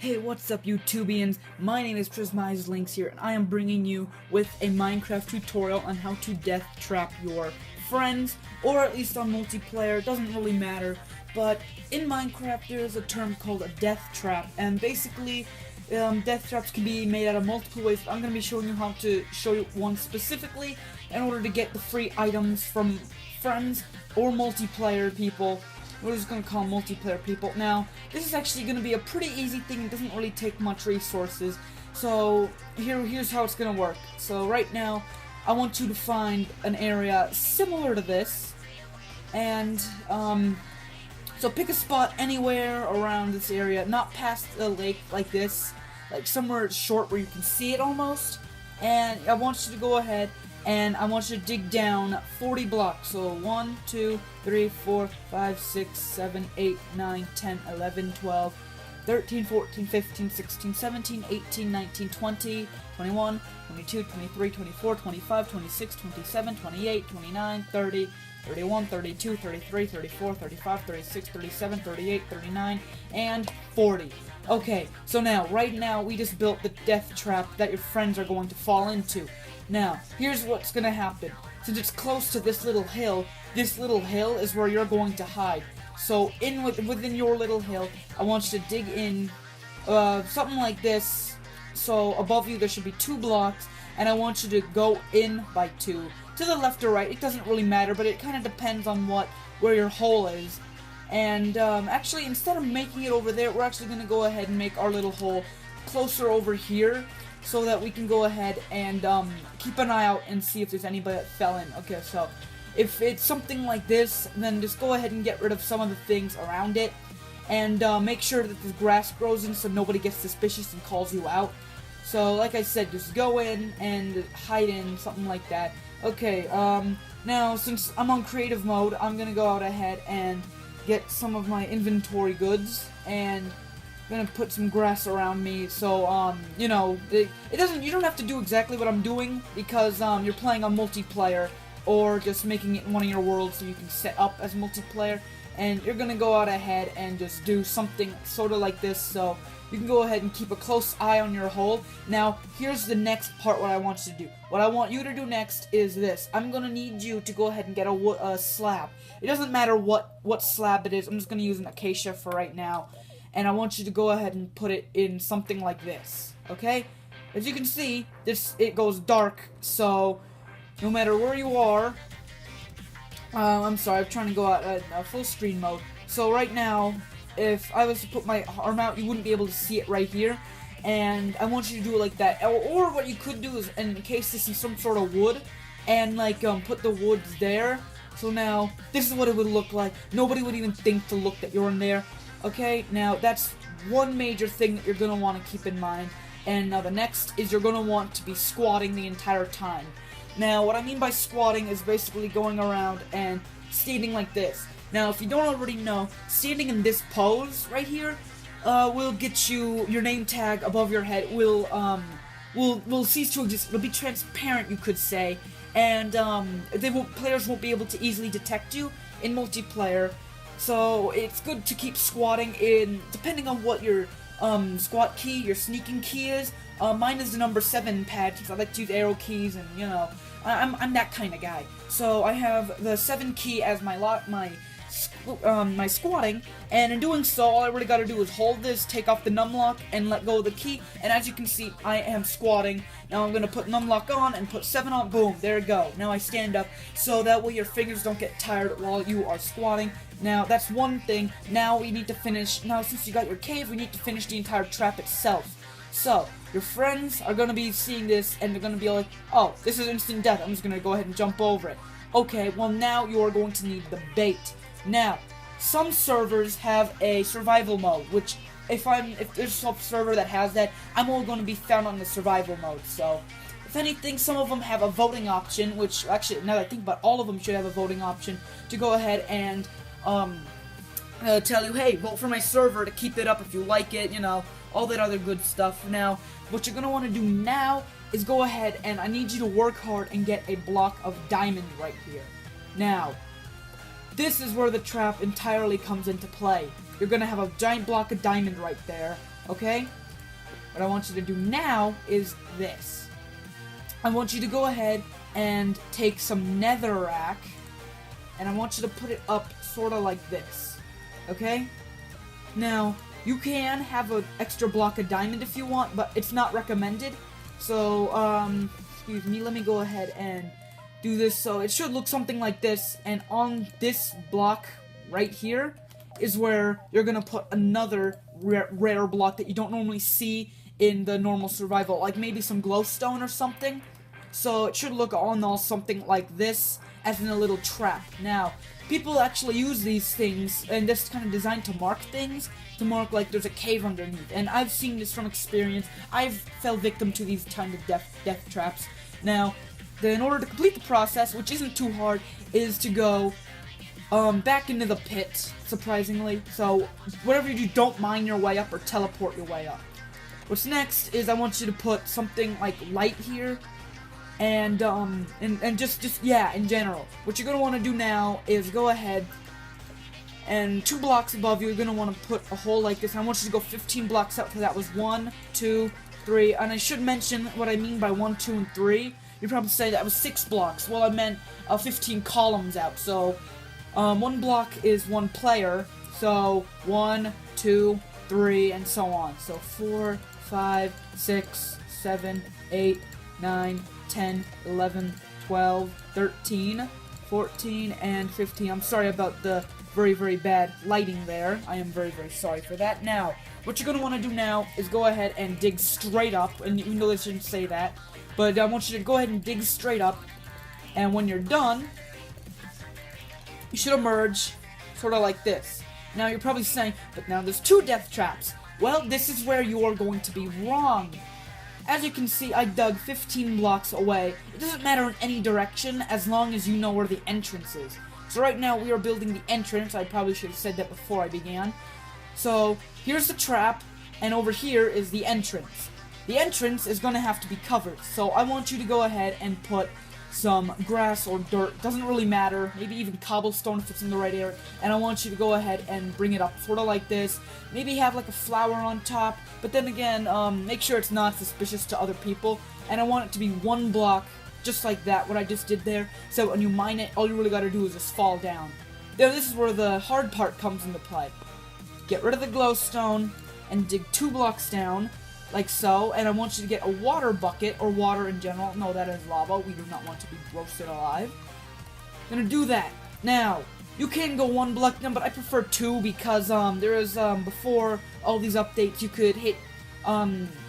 Hey, what's up YouTubians? My name is Links here, and I am bringing you with a Minecraft tutorial on how to death trap your friends, or at least on multiplayer. It doesn't really matter, but in Minecraft there's a term called a death trap, and basically death traps can be made out of multiple ways. I'm going to be showing you how to show you one specifically in order to get the free items from friends or multiplayer people. We're just going to call them multiplayer people. Now, this is actually going to be a pretty easy thing. It doesn't really take much resources. So, here's how it's going to work. So, right now, I want you to find an area similar to this. And, so pick a spot anywhere around this area. Not past the lake like this. Like somewhere short where you can see it almost. And I want you to go ahead and I want you to dig down 40 blocks. So 1, 2, 3, 4, 5, 6, 7, 8, 9, 10, 11, 12, 13, 14, 15, 16, 17, 18, 19, 20, 21, 22, 23, 24, 25, 26, 27, 28, 29, 30, 31, 32, 33, 34, 35, 36, 37, 38, 39, and 40. Okay, so now, right now, we just built the death trap that your friends are going to fall into. Now, here's what's gonna happen. Since it's close to this little hill is where you're going to hide. So, within your little hill, I want you to dig in, something like this. So, above you there should be 2 blocks, and I want you to go in by 2. To the left or right, it doesn't really matter, but it kind of depends on where your hole is. And, actually, instead of making it over there, we're actually gonna go ahead and make our little hole closer over here, so that we can go ahead and keep an eye out and see if there's anybody that fell in. Okay, so if it's something like this, then just go ahead and get rid of some of the things around it, and make sure that the grass grows in so nobody gets suspicious and calls you out. So like I said, just go in and hide in, something like that. Okay, now since I'm on creative mode, I'm gonna go out ahead and get some of my inventory goods, and gonna put some grass around me, so, you know, you don't have to do exactly what I'm doing, because, you're playing on multiplayer, or just making it one of your worlds so you can set up as multiplayer, and you're gonna go out ahead and just do something sorta like this, so you can go ahead and keep a close eye on your hole. Now, here's the next part what I want you to do. What I want you to do next is this. I'm gonna need you to go ahead and get a slab. It doesn't matter what slab it is, I'm just gonna use an acacia for right now. And I want you to go ahead and put it in something like this, okay? As you can see, it goes dark, so no matter where you are, I'm sorry, I'm trying to go out full screen mode. So right now, if I was to put my arm out, you wouldn't be able to see it right here, and I want you to do it like that. Or what you could do is, in case this is some sort of wood, and like put the woods there. So now, this is what it would look like. Nobody would even think to look that you're in there. Okay, now that's one major thing that you're going to want to keep in mind. And now the next is you're going to want to be squatting the entire time. Now, what I mean by squatting is basically going around and standing like this. Now, if you don't already know, standing in this pose right here will get you your name tag above your head. Will cease to exist. It'll be transparent, you could say, and players won't be able to easily detect you in multiplayer. So it's good to keep squatting in, depending on what your squat key, your sneaking key is. Mine is the number 7 pad, because I like to use arrow keys, and you know, I'm that kind of guy. So I have the 7 key as my squatting, and in doing so, all I really gotta do is hold this, take off the numlock, and let go of the key, and as you can see, I am squatting. Now I'm gonna put numlock on, and put 7 on, boom, there we go. Now I stand up, so that way your fingers don't get tired while you are squatting. Now, that's one thing. Now we need to finish, now since you got your cave, we need to finish the entire trap itself. So, your friends are gonna be seeing this, and they're gonna be like, oh, this is instant death, I'm just gonna go ahead and jump over it. Okay, well now you are going to need the bait. Now, some servers have a survival mode, which if there's a server that has that, I'm only going to be found on the survival mode. So, if anything, some of them have a voting option, which actually, now that I think about, all of them should have a voting option to go ahead and tell you, hey, vote for my server to keep it up if you like it, you know, all that other good stuff. Now, what you're going to want to do now is go ahead and I need you to work hard and get a block of diamond right here. Now, this is where the trap entirely comes into play. you're gonna have a giant block of diamond right there, okay? What I want you to do now is this. I want you to go ahead and take some netherrack, and I want you to put it up sort of like this, okay? Now, you can have an extra block of diamond if you want, but it's not recommended. So, excuse me, let me go ahead and do this. So it should look something like this, and on this block right here is where you're gonna put another rare block that you don't normally see in the normal survival, like maybe some glowstone or something. So it should look all something like this, as in a little trap. Now, people actually use these things, and this kind of designed to mark things, to mark like there's a cave underneath. And I've seen this from experience. I've fell victim to these kind of death traps. Now, in order to complete the process, which isn't too hard, is to go back into the pit, surprisingly. So, whatever you do, don't mine your way up or teleport your way up. What's next is I want you to put something like light here, and yeah, in general. What you're gonna want to do now is go ahead and 2 blocks above you, you're gonna want to put a hole like this. And I want you to go 15 blocks up, because that was 1, 2, 3. And I should mention what I mean by 1, 2, and 3. You'd probably say that was 6 blocks. Well, I meant 15 columns out. So 1 block is 1 player. So 1, 2, 3, and so on. So 4, 5, 6, 7, 8, 9, 10, 11, 12, 13, 14, and 15. I'm sorry about the very bad lighting there. I am very sorry for that. Now, what you're going to want to do now is go ahead and dig straight up, and even though I shouldn't say that, but I want you to go ahead and dig straight up, and when you're done, you should emerge sort of like this. Now, you're probably saying, but now there's 2 death traps. Well, this is where you are going to be wrong. As you can see, I dug 15 blocks away. It doesn't matter in any direction as long as you know where the entrance is. So right now we are building the entrance. I probably should have said that before I began. So here's the trap, and over here is the entrance. The entrance is going to have to be covered. So I want you to go ahead and put some grass or dirt, doesn't really matter, maybe even cobblestone if it's in the right area, and I want you to go ahead and bring it up sort of like this. Maybe have like a flower on top, but then again, make sure it's not suspicious to other people, and I want it to be 1 block, just like that, what I just did there. So when you mine it, all you really gotta do is just fall down. Now this is where the hard part comes into play. Get rid of the glowstone, and dig 2 blocks down, like so, and I want you to get a water bucket, or water in general. No, that is lava. We do not want to be roasted alive. I'm gonna do that. Now, you can go 1 block down, but I prefer 2 because, there is, before all these updates, you could hit,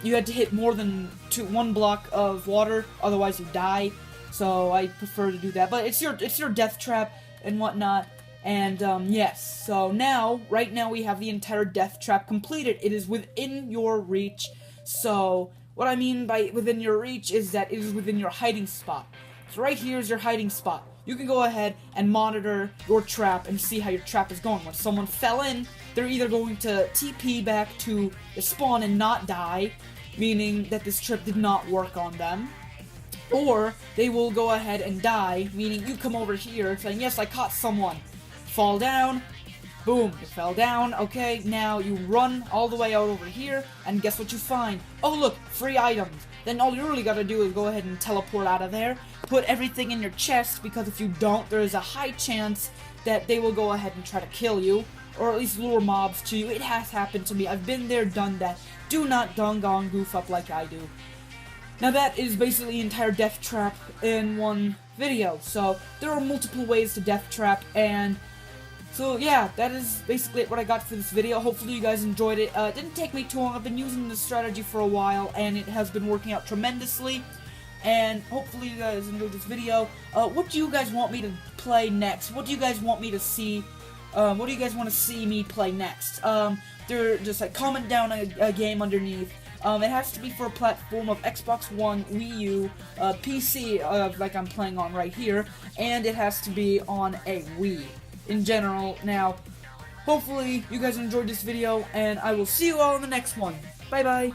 you had to hit more than 1 block of water, otherwise you die. So I prefer to do that, but it's your death trap and whatnot. And, yes, so now, right now we have the entire death trap completed. It is within your reach. So, what I mean by within your reach is that it is within your hiding spot. So right here is your hiding spot. You can go ahead and monitor your trap and see how your trap is going. When someone fell in, they're either going to TP back to the spawn and not die, meaning that this trip did not work on them, or they will go ahead and die, meaning you come over here saying, yes, I caught someone. Fall down. Boom, you fell down. Okay, now you run all the way out over here, and guess what you find? Oh look, free items. Then all you really gotta do is go ahead and teleport out of there, put everything in your chest, because if you don't, there is a high chance that they will go ahead and try to kill you, or at least lure mobs to you. It has happened to me. I've been there, done that. Do not dong-gong goof up like I do. Now that is basically the entire death trap in one video. So there are multiple ways to death trap, and so yeah, that is basically what I got for this video. Hopefully you guys enjoyed it. It didn't take me too long. I've been using this strategy for a while, and it has been working out tremendously. And hopefully you guys enjoyed this video. What do you guys want me to play next? What do you guys want me to see? What do you guys want to see me play next? Just like comment down a game underneath. It has to be for a platform of Xbox One, Wii U, PC, like I'm playing on right here, and it has to be on a Wii in general. Now, hopefully you guys enjoyed this video, and I will see you all in the next one. Bye bye!